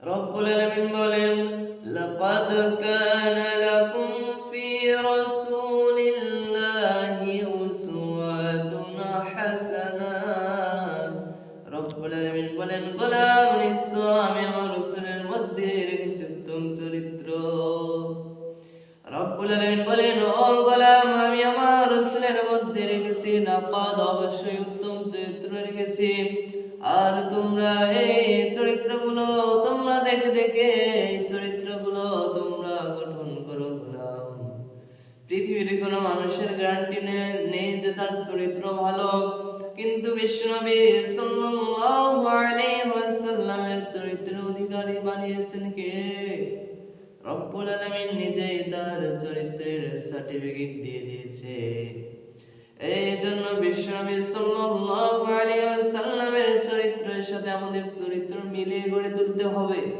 রব্বুল আলামিন বলেন, লাকাদ কানা লাকুম ফি রাসূলিল্লাহি উসওয়াতুন হাসানাহ। রব্বুল আলামিন বলেন, গোলাম নিশ্চয় আমি আমার রাসূলের মধ্যে রেখেছি উত্তম চরিত্র। রব্বুল আলামিন বলেন, ও গোলাম আমি আমার রাসূলের মধ্যে রেখেছি লাকাদ, অবশ্যই উত্তম চরিত্র রেখেছি। আর তোমরা এই চরিত্রগুলো তোমরা দেখে দেখে এই চরিত্রগুলো তোমরা গঠন করো গোলাম। পৃথিবীর কোনো মানুষের গ্যারান্টি নেই যে তার চরিত্র ভালো, কিন্তু বিশ্বনবী সাল্লাল্লাহু আলাইহি ওয়াসাল্লামের চরিত্রের অধিকারী বানিয়েছেন কে? রব্বুল আলামিন নিজেই তার চরিত্রের সার্টিফিকেট দিয়ে দিয়েছে। এই জন্য বিশ্বনবী সাল্লাল্লাহু আলাইহি ওয়াসাল্লামের চরিত্রের সাথে আমাদের চরিত্র মিলিয়ে গড়ে তুলতে হবে।